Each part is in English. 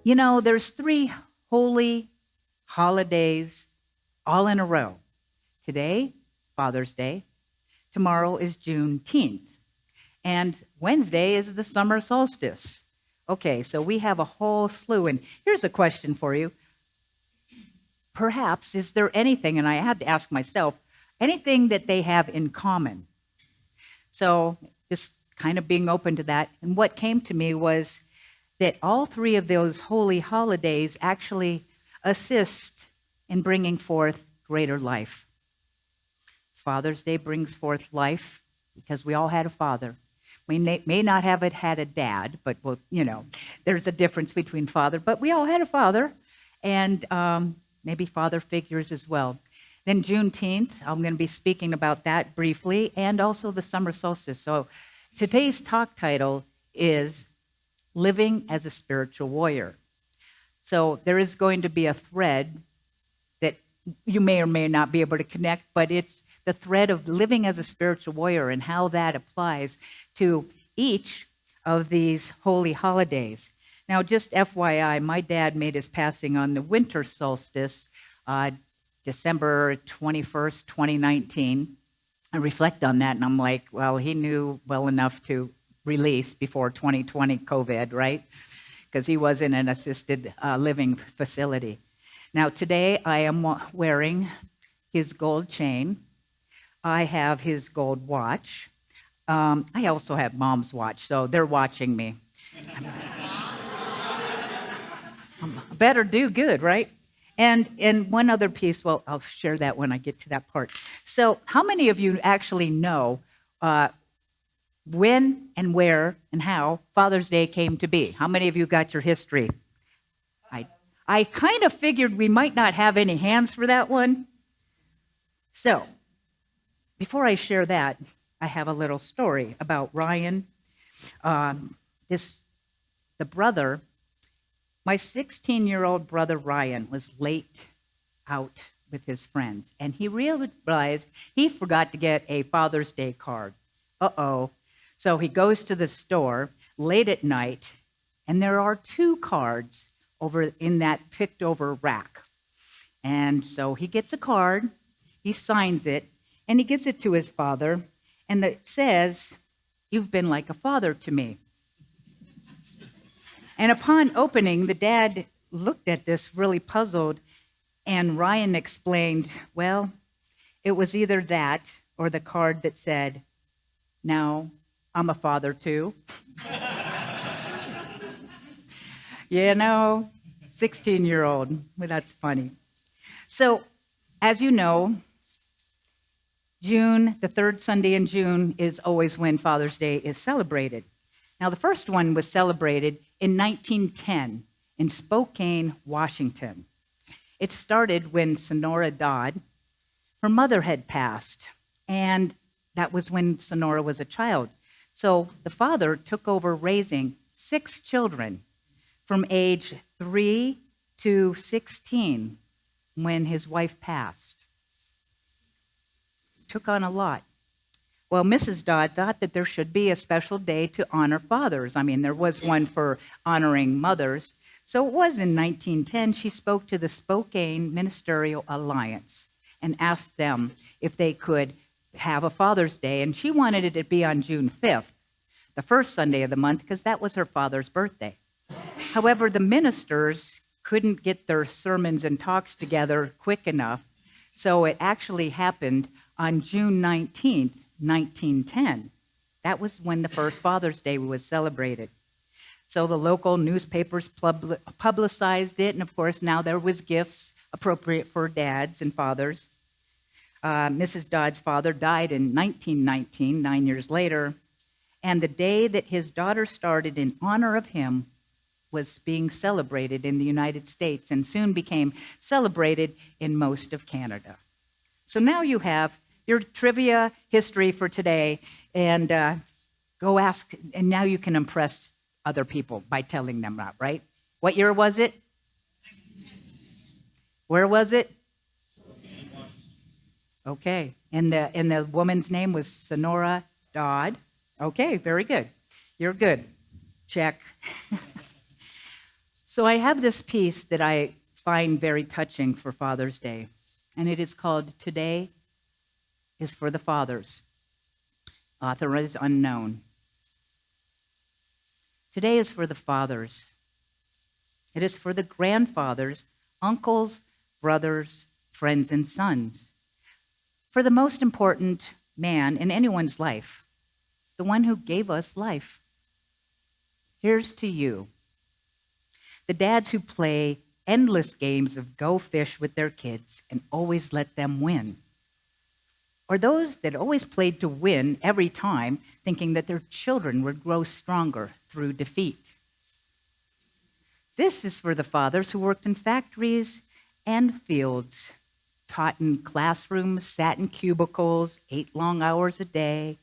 there's three holy holidays all in a row. Today, Father's Day. Tomorrow is Juneteenth. And Wednesday is the Summer Solstice. Okay, so we have a whole slew. And here's a question for you. Perhaps, is there anything, and I had to ask myself, anything that they have in common? So just kind of being open to that. And what came to me was that all three of those holy holidays actually assist in bringing forth greater life. Father's Day brings forth life because we all had a father. We may not have had a dad, but, there's a difference between father. But we all had a father, and maybe father figures as well. Then Juneteenth, I'm going to be speaking about that briefly, and also the summer solstice. So today's talk title is Living as a Spiritual Warrior. So there is going to be a thread that you may or may not be able to connect, but it's the thread of living as a spiritual warrior and how that applies to each of these holy holidays. Now, just FYI, my dad made his passing on the winter solstice, December 21st, 2019. I reflect on that, and I'm like, well, he knew well enough to release before 2020 COVID, right? Because he was in an assisted living facility. Now, today I am wearing his gold chain. I have his gold watch. I also have Mom's watch, so they're watching me. Better do good, right? And one other piece, well, I'll share that when I get to that part. So how many of you actually know when and where and how Father's Day came to be? How many of you got your history? I kind of figured we might not have any hands for that one. So before I share that, I have a little story about Ryan. The brother, my 16-year-old brother Ryan was late out with his friends, and he realized he forgot to get a Father's Day card. Uh-oh. So he goes to the store late at night, and there are 2 cards over in that picked over rack. And so he gets a card, he signs it, and he gives it to his father, and it says, "You've been like a father to me." And upon opening, the dad looked at this really puzzled, and Ryan explained, well, it was either that or the card that said, "Now I'm a father too." 16-year-old. Well, that's funny. So, as you know, June, the third Sunday in June, is always when Father's Day is celebrated. Now, the first one was celebrated in 1910 in Spokane, Washington. It started when Sonora Dodd, her mother had passed, and that was when Sonora was a child. So the father took over raising 6 children from age 3 to 16 when his wife passed. Took on a lot. Well, Mrs. Dodd thought that there should be a special day to honor fathers. I mean, there was one for honoring mothers. So it was in 1910 she spoke to the Spokane Ministerial Alliance and asked them if they could have a Father's Day. And she wanted it to be on June 5th, the first Sunday of the month, because that was her father's birthday. However, the ministers couldn't get their sermons and talks together quick enough, so it actually happened on June 19th, 1910. That was when the first Father's Day was celebrated. So the local newspapers publicized it, and of course now there was gifts appropriate for dads and fathers. Mrs. Dodd's father died in 1919, 9 years later, and the day that his daughter started in honor of him was being celebrated in the United States and soon became celebrated in most of Canada. So now you have your trivia history for today, and go ask, and now you can impress other people by telling them that, right? What year was it? Where was it? Okay, and the woman's name was Sonora Dodd. Okay, very good. You're good. Check. So I have this piece that I find very touching for Father's Day, and it is called Today is for the Fathers. Author is unknown. Today is for the fathers. It is for the grandfathers, uncles, brothers, friends, and sons. For the most important man in anyone's life, the one who gave us life. Here's to you. The dads who play endless games of go fish with their kids and always let them win. Or those that always played to win every time, thinking that their children would grow stronger through defeat. This is for the fathers who worked in factories and fields, taught in classrooms, sat in cubicles, 8 long hours a day.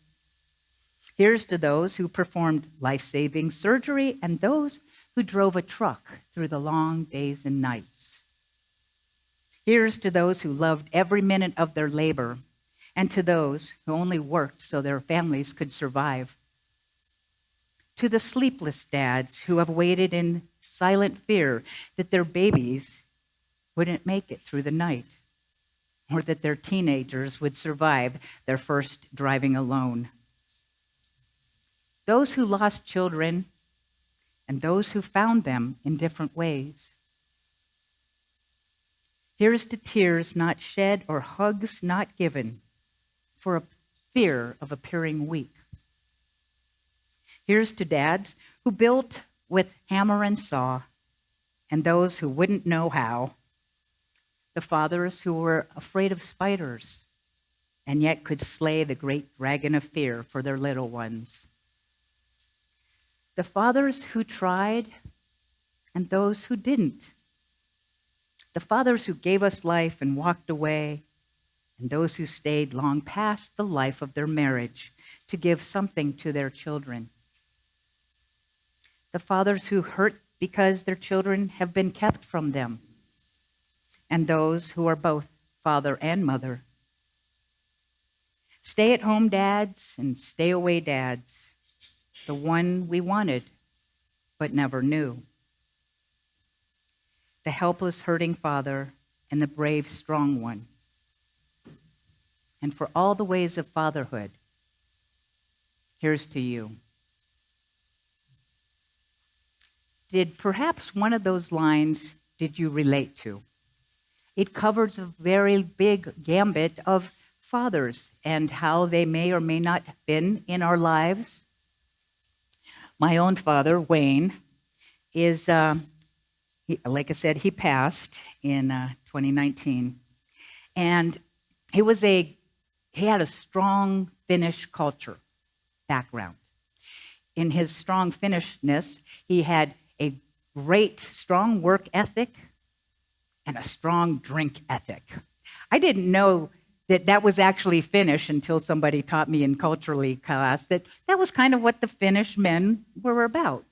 Here's to those who performed life-saving surgery and those who drove a truck through the long days and nights. Here's to those who loved every minute of their labor, and to those who only worked so their families could survive. To the sleepless dads who have waited in silent fear that their babies wouldn't make it through the night, or that their teenagers would survive their first driving alone. Those who lost children and those who found them in different ways. Here's to tears not shed or hugs not given for a fear of appearing weak. Here's to dads who built with hammer and saw, and those who wouldn't know how. The fathers who were afraid of spiders, and yet could slay the great dragon of fear for their little ones. The fathers who tried, and those who didn't. The fathers who gave us life and walked away, and those who stayed long past the life of their marriage to give something to their children. The fathers who hurt because their children have been kept from them, and those who are both father and mother. Stay-at-home dads and stay-away dads, the one we wanted but never knew. The helpless, hurting father and the brave, strong one. And for all the ways of fatherhood, here's to you. Did perhaps one of those lines did you relate to? It covers a very big gambit of fathers and how they may or may not have been in our lives. My own father, Wayne, is, like I said, he passed in 2019. And he had a strong Finnish culture background. In his strong Finnishness, he had a great, strong work ethic and a strong drink ethic. I didn't know that was actually Finnish until somebody taught me in culturally class that was kind of what the Finnish men were about.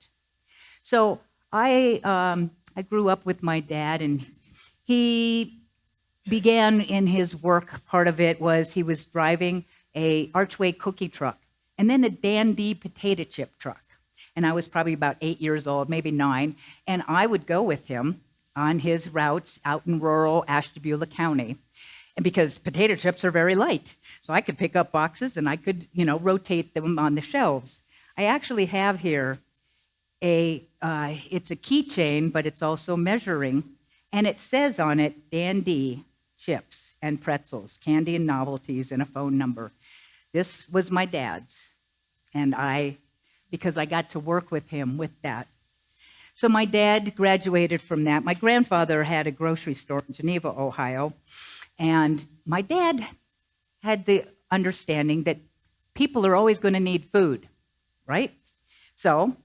So I grew up with my dad, and he began in his work. Part of it was he was driving a Archway cookie truck and then a Dandy potato chip truck. And I was probably about 8 years old, maybe 9, and I would go with him on his routes out in rural Ashtabula County. And because potato chips are very light, so I could pick up boxes and I could, rotate them on the shelves. I actually have here it's a keychain, but it's also measuring, and it says on it, Dandy chips and pretzels, candy and novelties, and a phone number. This was my dad's, and because I got to work with him with that. So my dad graduated from that. My grandfather had a grocery store in Geneva, Ohio, and my dad had the understanding that people are always going to need food, right? So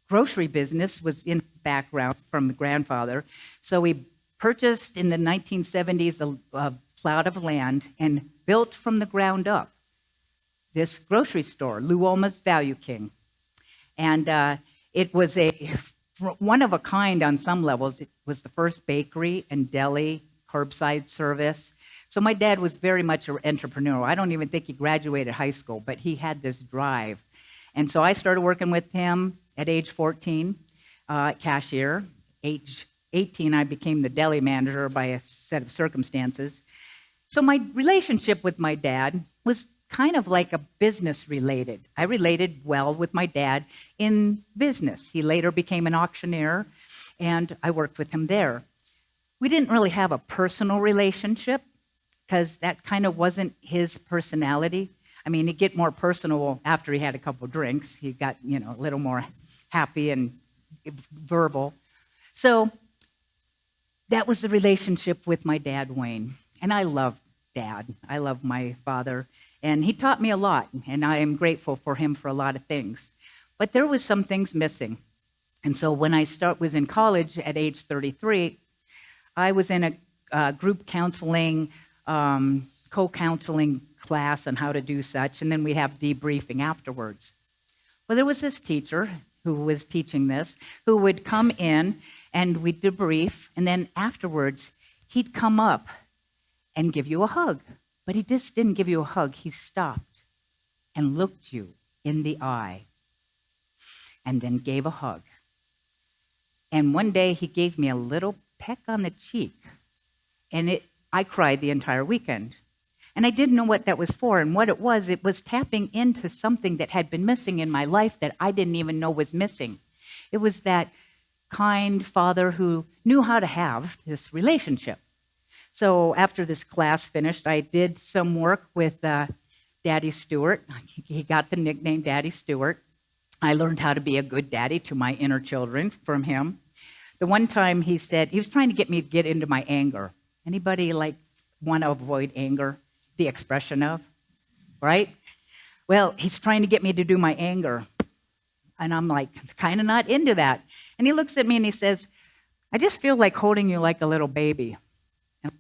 grocery business was in his background from the grandfather. So we purchased in the 1970s a plot of land and built from the ground up this grocery store, Luoma's Value King. And it was one of a kind on some levels. It was the first bakery and deli, curbside service. So my dad was very much an entrepreneur. I don't even think he graduated high school, but he had this drive. And so I started working with him at age 14, cashier. age 18, I became the deli manager by a set of circumstances. So my relationship with my dad was kind of like a business related. I related well with my dad in business. He later became an auctioneer, and I worked with him there. We didn't really have a personal relationship because that kind of wasn't his personality. I mean, he'd get more personal after he had a couple drinks. He got, a little more happy and verbal. So that was the relationship with my dad, Wayne. And I love Dad. I love my father. And he taught me a lot, and I am grateful for him for a lot of things. But there was some things missing. And so when I was in college at age 33, I was in a group counseling, co-counseling class on how to do such, and then we have debriefing afterwards. Well, there was this teacher who was teaching this, who would come in and we'd debrief, and then afterwards, he'd come up and give you a hug. But he just didn't give you a hug. He stopped and looked you in the eye and then gave a hug. And one day he gave me a little peck on the cheek, and I cried the entire weekend. And I didn't know what that was for, and what it was tapping into something that had been missing in my life that I didn't even know was missing. It was that kind father who knew how to have this relationship. So after this class finished, I did some work with Daddy Stewart. He got the nickname Daddy Stewart. I learned how to be a good daddy to my inner children from him. The one time he said, he was trying to get me to get into my anger. Anybody want to avoid anger? The expression of, right? Well, he's trying to get me to do my anger. And I'm kind of not into that. And he looks at me and he says, I just feel like holding you like a little baby. And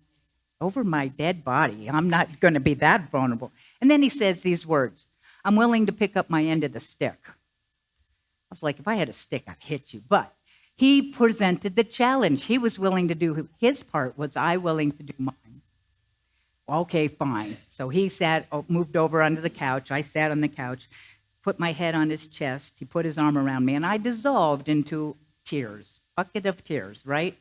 over my dead body, I'm not going to be that vulnerable. And then he says these words, I'm willing to pick up my end of the stick. I was like, if I had a stick, I'd hit you. But he presented the challenge. He was willing to do his part. Was I willing to do mine? Okay, fine. So he moved over onto the couch. I sat on the couch, put my head on his chest. He put his arm around me, and I dissolved into tears, bucket of tears, right?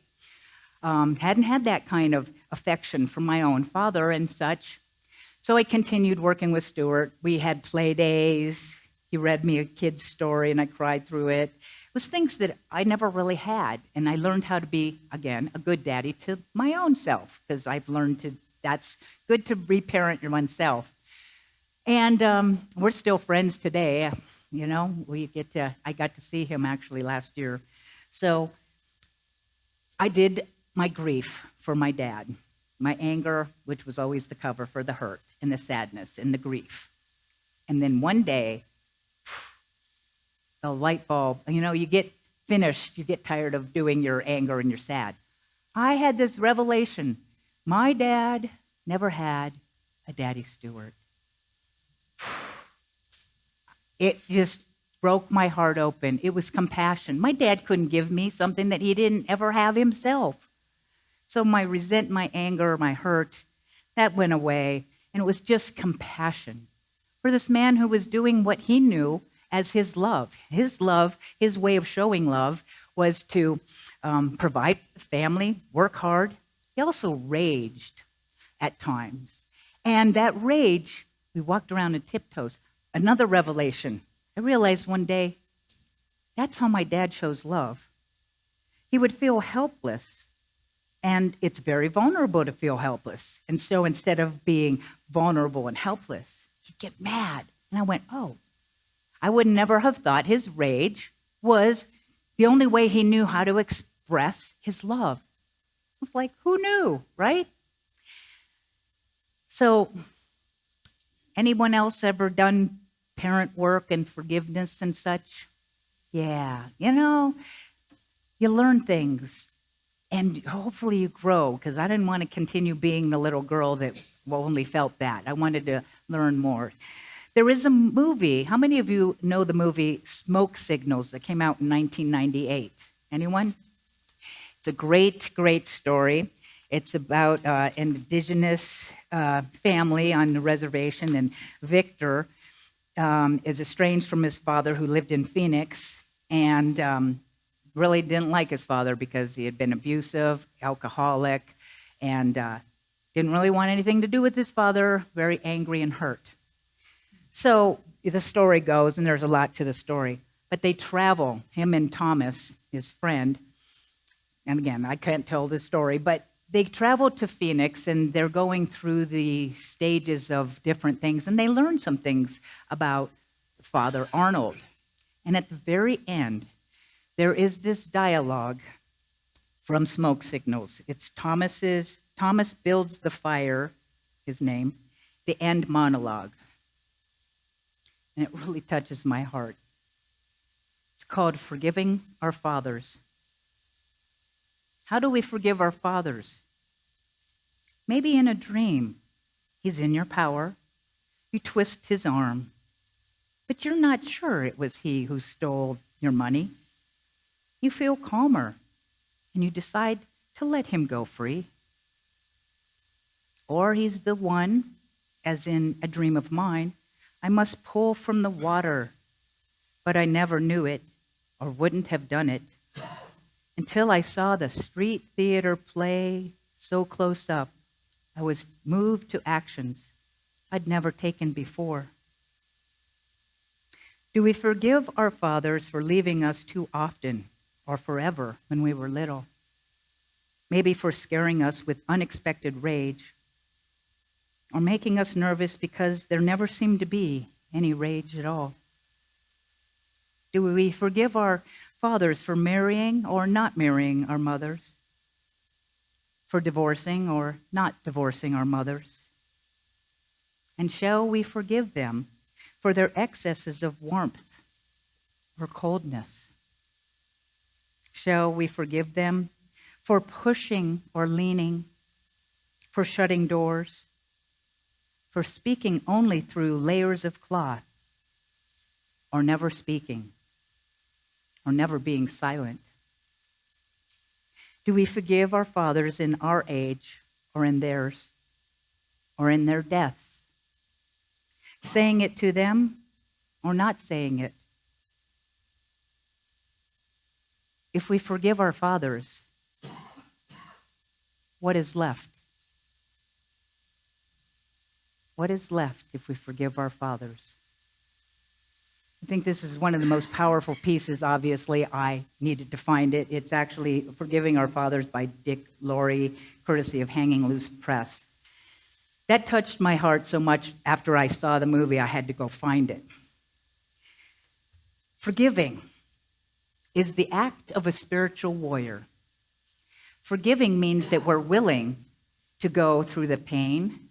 Hadn't had that kind of affection from my own father and such. So I continued working with Stuart. We had play days. He read me a kid's story, and I cried through it. It was things that I never really had, and I learned how to be, again, a good daddy to my own self, because I've learned that's good to reparent your oneself. And we're still friends today. I got to see him actually last year. So I did my grief for my dad, my anger, which was always the cover for the hurt and the sadness and the grief. And then one day, the light bulb, you get finished, you get tired of doing your anger and you're sad. I had this revelation. My dad never had a Daddy Stewart. It just broke my heart open. It was compassion. My dad couldn't give me something that he didn't ever have himself. So my resentment, my anger, my hurt, that went away. And it was just compassion for this man who was doing what he knew as his love. His love, his way of showing love was to provide for the family, work hard. He also raged at times. And that rage, we walked around in tiptoes. Another revelation. I realized one day, that's how my dad shows love. He would feel helpless. And it's very vulnerable to feel helpless. And so instead of being vulnerable and helpless, he'd get mad. And I went, oh, I would never have thought his rage was the only way he knew how to express his love. I was like, who knew, right? So, anyone else ever done parent work and forgiveness and such? Yeah, you learn things, and hopefully you grow, because I didn't want to continue being the little girl that only felt that. I wanted to learn more. There is a movie. How many of you know the movie Smoke Signals that came out in 1998? Anyone? It's a great, great story. It's about an indigenous family on the reservation, and Victor is estranged from his father who lived in Phoenix and really didn't like his father because he had been abusive, alcoholic, and didn't really want anything to do with his father, very angry and hurt. So the story goes, and there's a lot to the story, but they travel, him and Thomas, his friend, and again, I can't tell this story, but they travel to Phoenix, and they're going through the stages of different things, and they learn some things about Father Arnold. And at the very end, there is this dialogue from Smoke Signals. It's Thomas Builds the Fire, his name, the end monologue. And it really touches my heart. It's called Forgiving Our Fathers. How do we forgive our fathers? Maybe in a dream. He's in your power. You twist his arm. But you're not sure it was he who stole your money. You feel calmer, and you decide to let him go free. Or he's the one, as in a dream of mine, I must pull from the water, but I never knew it or wouldn't have done it until I saw the street theater play so close up. I was moved to actions I'd never taken before. Do we forgive our fathers for leaving us too often or forever when we were little? Maybe for scaring us with unexpected rage, or making us nervous because there never seemed to be any rage at all. Do we forgive our fathers for marrying or not marrying our mothers? For divorcing or not divorcing our mothers? And shall we forgive them for their excesses of warmth or coldness? Shall we forgive them for pushing or leaning, for shutting doors, for speaking only through layers of cloth, or never speaking, or never being silent? Do we forgive our fathers in our age, or in theirs, or in their deaths? Saying it to them, or not saying it? If we forgive our fathers, what is left? What is left if we forgive our fathers? I think this is one of the most powerful pieces. Obviously, I needed to find it. It's actually Forgiving Our Fathers by Dick Laurie, courtesy of Hanging Loose Press. That touched my heart so much after I saw the movie, I had to go find it. Forgiving is the act of a spiritual warrior. Forgiving means that we're willing to go through the pain,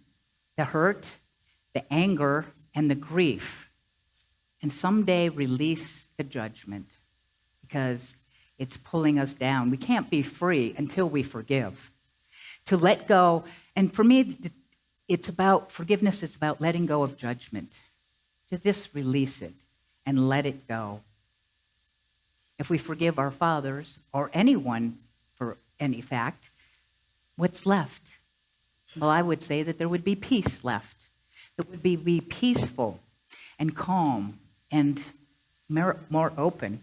the hurt, the anger, and the grief, and someday release the judgment because it's pulling us down. We can't be free until we forgive. To let go, and for me, it's about forgiveness, it's about letting go of judgment, to just release it and let it go. If we forgive our fathers, or anyone for any fact, what's left? Well, I would say that there would be peace left. It would be peaceful and calm and more open.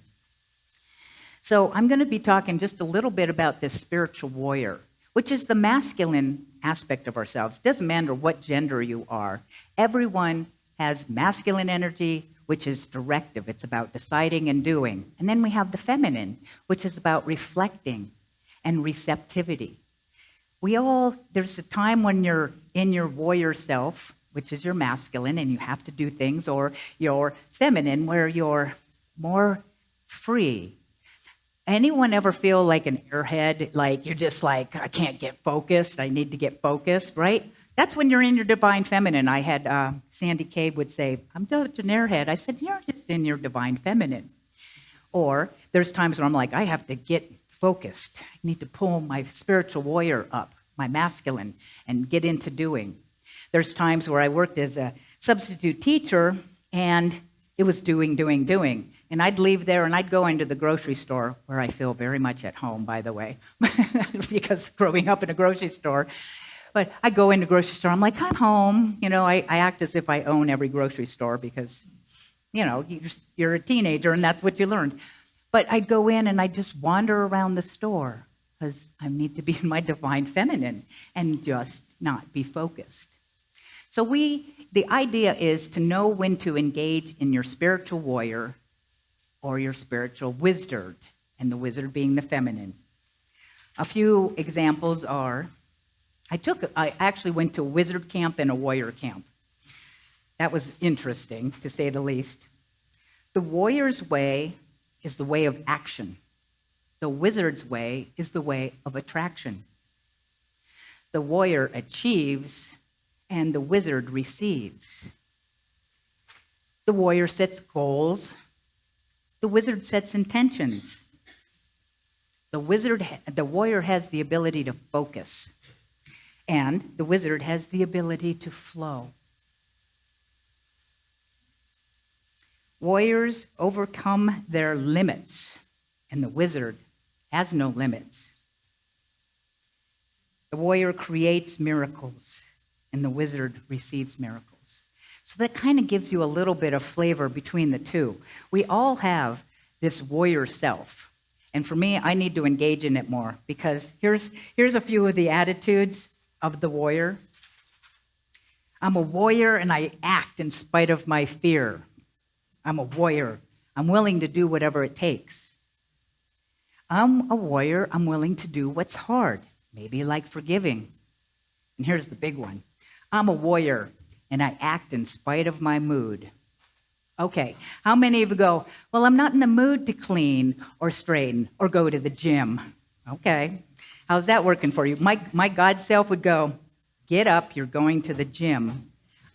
So I'm going to be talking just a little bit about this spiritual warrior, which is the masculine aspect of ourselves. It doesn't matter what gender you are. Everyone has masculine energy, which is directive. It's about deciding and doing. And then we have the feminine, which is about reflecting and receptivity. There's a time when you're in your warrior self, which is your masculine, and you have to do things, or your feminine, where you're more free. Anyone ever feel like an airhead, like you're just like, I can't get focused, I need to get focused, right? That's when you're in your divine feminine. I had Sandy Cave would say, I'm just an airhead. I said, you're just in your divine feminine. Or there's times where I'm like, I have to get focused. I need to pull my spiritual warrior up, my masculine, and get into doing. There's times where I worked as a substitute teacher, and it was doing. And I'd leave there, and I'd go into the grocery store, where I feel very much at home, by the way, because growing up in a grocery store. But I go into the grocery store, I'm like, I'm home. I act as if I own every grocery store because, you're a teenager, and that's what you learned. But I'd go in and I'd just wander around the store because I need to be in my divine feminine and just not be focused. So the idea is to know when to engage in your spiritual warrior or your spiritual wizard, and the wizard being the feminine. A few examples are, I actually went to a wizard camp and a warrior camp. That was interesting, to say the least. The warrior's way is the way of action. The wizard's way is the way of attraction. The warrior achieves, and the wizard receives. The warrior sets goals. The wizard sets intentions. The warrior has the ability to focus, and the wizard has the ability to flow. Warriors overcome their limits, and the wizard has no limits. The warrior creates miracles, and the wizard receives miracles. So that kind of gives you a little bit of flavor between the two. We all have this warrior self. And for me, I need to engage in it more, because here's a few of the attitudes of the warrior. I'm a warrior and I act in spite of my fear. I'm a warrior. I'm willing to do whatever it takes. I'm a warrior. I'm willing to do what's hard, maybe like forgiving. And here's the big one. I'm a warrior and I act in spite of my mood. Okay, how many of you go, well, I'm not in the mood to clean or straighten or go to the gym? Okay, how's that working for you? My God self would go, get up, you're going to the gym.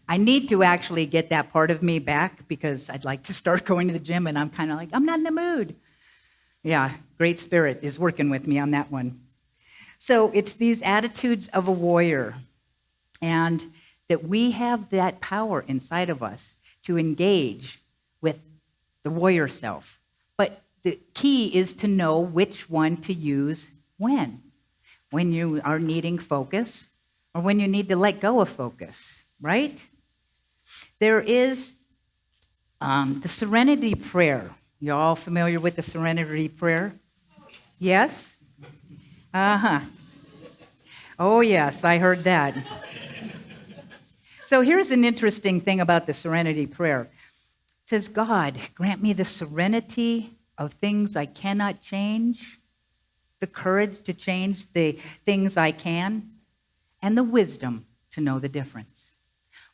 I need to actually get that part of me back, because I'd like to start going to the gym, and I'm kind of like, I'm not in the mood. Yeah, Great Spirit is working with me on that one. So it's these attitudes of a warrior, and that we have that power inside of us to engage with the warrior self. But the key is to know which one to use when. When you are needing focus, or when you need to let go of focus, right? There is the Serenity Prayer. You all familiar with the Serenity Prayer? Yes? Uh-huh. Oh, yes, I heard that. So here's an interesting thing about the Serenity Prayer. It says, God, grant me the serenity of things I cannot change, the courage to change the things I can, and the wisdom to know the difference.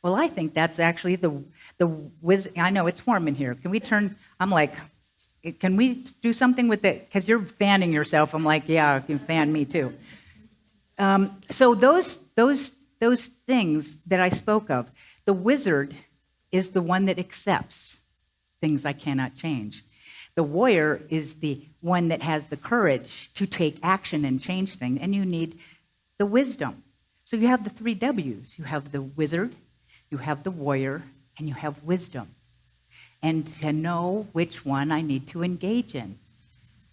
Well, I think that's actually the wisdom. I know it's warm in here. Can we turn? I'm like, can we do something with it? Because you're fanning yourself. I'm like, yeah, you can fan me too. So those things that I spoke of, the wizard is the one that accepts things I cannot change. The warrior is the one that has the courage to take action and change things, and you need the wisdom. So you have the 3 W's. You have the wizard, you have the warrior, and you have wisdom. And to know which one I need to engage in.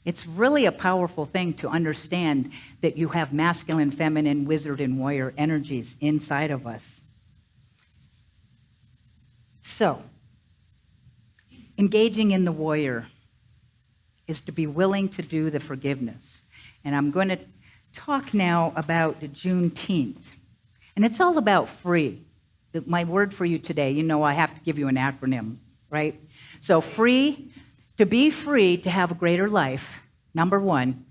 It's really a powerful thing to understand that you have masculine, feminine, wizard, and warrior energies inside of us. So, engaging in the warrior is to be willing to do the forgiveness. And I'm going to talk now about Juneteenth. And it's all about free. My word for you today, you know I have to give you an acronym, right? So free. To be free to have a greater life, number 1,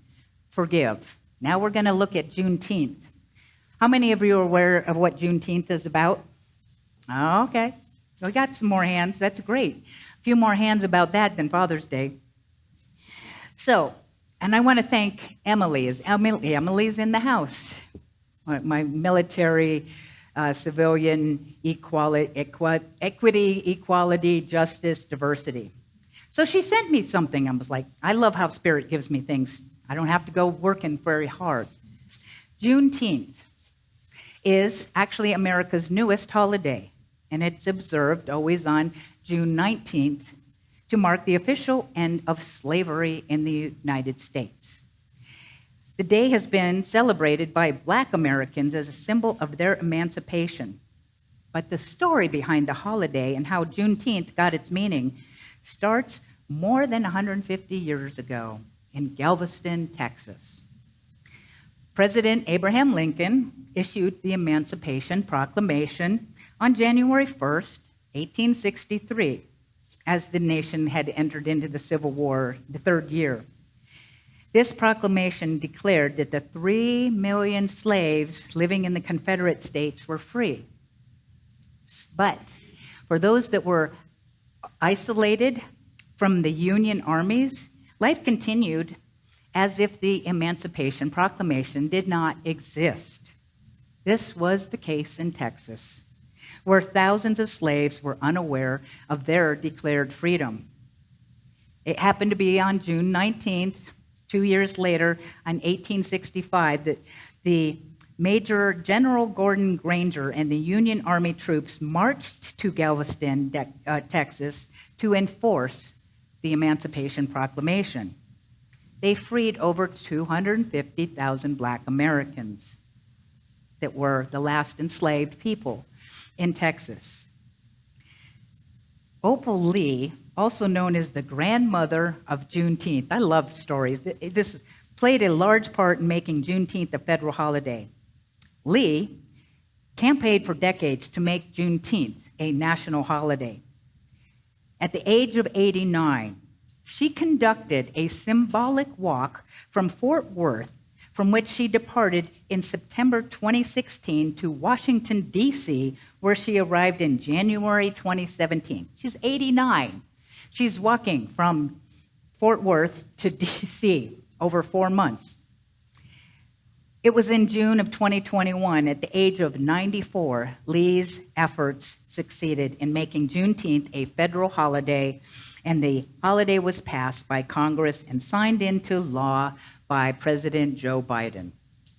forgive. Now we're going to look at Juneteenth. How many of you are aware of what Juneteenth is about? Oh, okay. We got some more hands. That's great. A few more hands about that than Father's Day. So, and I want to thank Emily. Emily's in the house. My military, civilian, equity, equality, justice, diversity. So she sent me something. I was like, I love how Spirit gives me things. I don't have to go working very hard. Juneteenth is actually America's newest holiday, and it's observed always on June 19th to mark the official end of slavery in the United States. The day has been celebrated by Black Americans as a symbol of their emancipation. But the story behind the holiday and how Juneteenth got its meaning starts more than 150 years ago in Galveston, Texas. President Abraham Lincoln issued the Emancipation Proclamation on January 1st, 1863, as the nation had entered into the Civil War, the third year. This proclamation declared that the 3 million slaves living in the Confederate States were free. But for those that were isolated from the Union armies, life continued as if the Emancipation Proclamation did not exist. This was the case in Texas, where thousands of slaves were unaware of their declared freedom. It happened to be on June 19th, 2 years later, in 1865, that the Major General Gordon Granger and the Union Army troops marched to Galveston, Texas, to enforce the Emancipation Proclamation. They freed over 250,000 Black Americans that were the last enslaved people in Texas. Opal Lee, also known as the grandmother of Juneteenth. I love stories. This played a large part in making Juneteenth a federal holiday. Lee campaigned for decades to make Juneteenth a national holiday. At the age of 89, she conducted a symbolic walk from Fort Worth, from which she departed in September 2016 to Washington, D.C., where she arrived in January 2017. She's 89. She's walking from Fort Worth to D.C. over 4 months. It was in June of 2021, at the age of 94, Lee's efforts succeeded in making Juneteenth a federal holiday, and the holiday was passed by Congress and signed into law by President Joe Biden.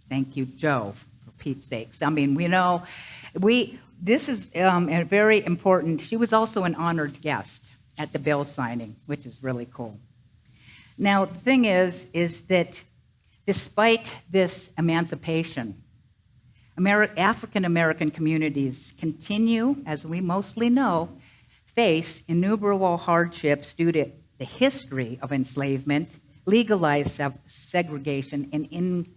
Thank you, Joe, for Pete's sakes. I mean, this is a very important. She was also an honored guest at the bill signing, which is really cool. Now, the thing is that despite this emancipation, African American communities continue, as we mostly know, face innumerable hardships due to the history of enslavement, legalized segregation, and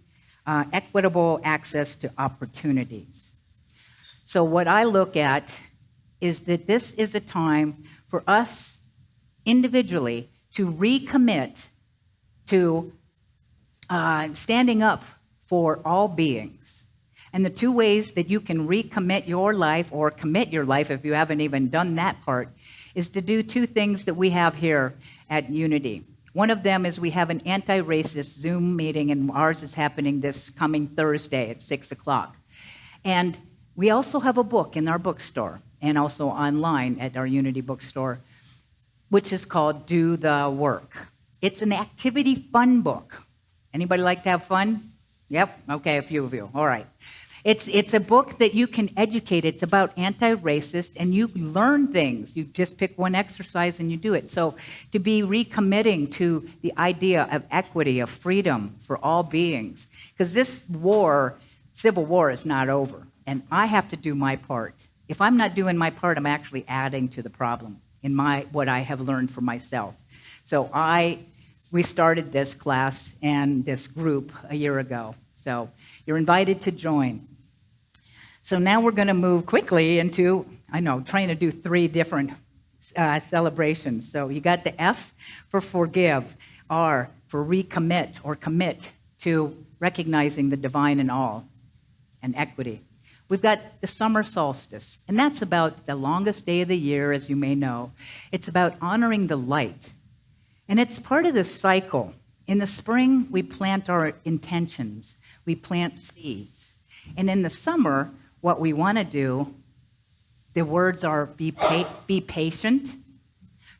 inequitable access to opportunities. So what I look at is that this is a time for us individually to recommit to standing up for all beings. And the two ways that you can recommit your life, or commit your life if you haven't even done that part, is to do two things that we have here at Unity. One of them is we have an anti-racist Zoom meeting, and ours is happening this coming Thursday at 6 o'clock. And we also have a book in our bookstore and also online at our Unity bookstore, which is called Do the Work. It's an activity fun book. Anybody like to have fun? Yep. Okay, a few of you. All right. It's a book that you can educate. It's about anti-racist, and you learn things. You just pick one exercise and you do it. So to be recommitting to the idea of equity, of freedom for all beings, because this war, civil war, is not over, and I have to do my part. If I'm not doing my part, I'm actually adding to the problem in what I have learned for myself. So we started this class and this group a year ago. So you're invited to join. So now we're going to move quickly into, trying to do 3 different celebrations. So you got the F for forgive, R for recommit or commit to recognizing the divine in all and equity. We've got the Summer Solstice, and that's about the longest day of the year, as you may know. It's about honoring the light. And it's part of the cycle. In the spring, we plant our intentions. We plant seeds. And in the summer, what we want to do, the words are be patient.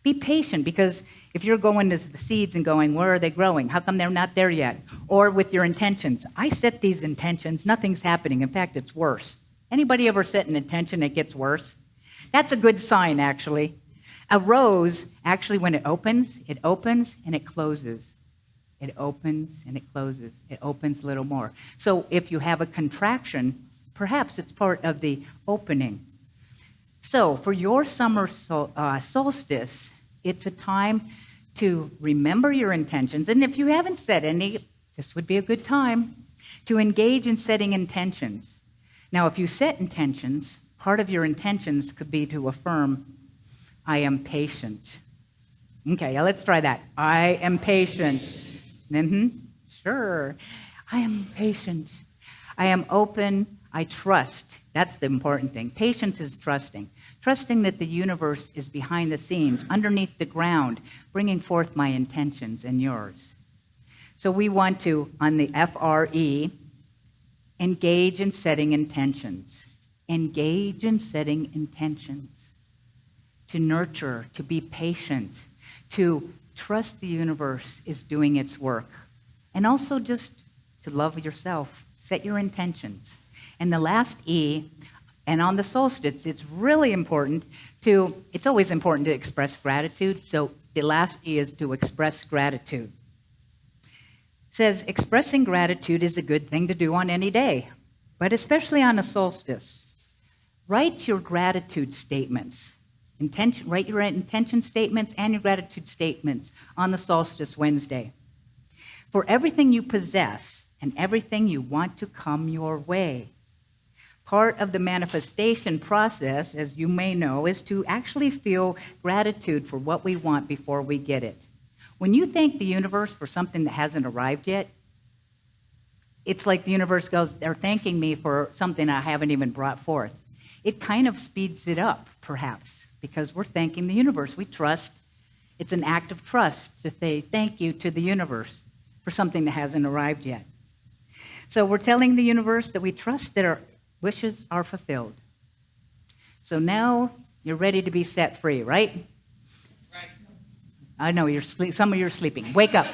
Be patient, because if you're going to the seeds and going, where are they growing? How come they're not there yet? Or with your intentions. I set these intentions. Nothing's happening. In fact, it's worse. Anybody ever set an intention that gets worse? That's a good sign, actually. A rose, actually, when it opens and it closes. It opens and it closes. It opens a little more. So if you have a contraction, perhaps it's part of the opening. So for your summer solstice, it's a time to remember your intentions. And if you haven't set any, this would be a good time to engage in setting intentions. Now, if you set intentions, part of your intentions could be to affirm, I am patient. Okay, let's try that. I am patient. Sure. I am patient. I am open. I trust. That's the important thing. Patience is trusting. Trusting that the universe is behind the scenes, underneath the ground, bringing forth my intentions and yours. So we want to, on the FRE, engage in setting intentions. Engage in setting intentions. To nurture, to be patient, to trust the universe is doing its work. And also just to love yourself. Set your intentions. And the last E, and on the solstice, it's really important it's always important to express gratitude. So the last E is to express gratitude. It says, expressing gratitude is a good thing to do on any day, but especially on a solstice. Write your gratitude statements. Write your intention statements and your gratitude statements on the solstice Wednesday. For everything you possess and everything you want to come your way. Part of the manifestation process, as you may know, is to actually feel gratitude for what we want before we get it. When you thank the universe for something that hasn't arrived yet, it's like the universe goes, they're thanking me for something I haven't even brought forth. It kind of speeds it up, perhaps, because we're thanking the universe. We trust. It's an act of trust to say thank you to the universe for something that hasn't arrived yet. So we're telling the universe that we trust that our wishes are fulfilled. So now you're ready to be set free, right? Right. I know some of you are sleeping. Wake up.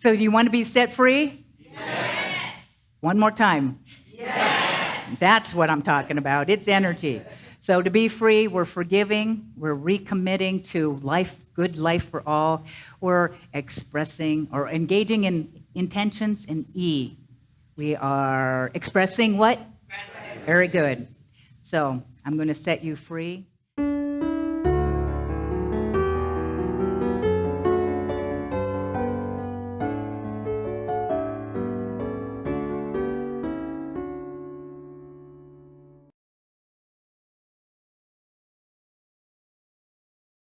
So do you want to be set free? Yes. One more time. Yes. That's what I'm talking about. It's energy. So to be free, we're forgiving, we're recommitting to life, good life for all. We're expressing or engaging in intentions in E. We are expressing what? Gratitude. Very good. So I'm going to set you free.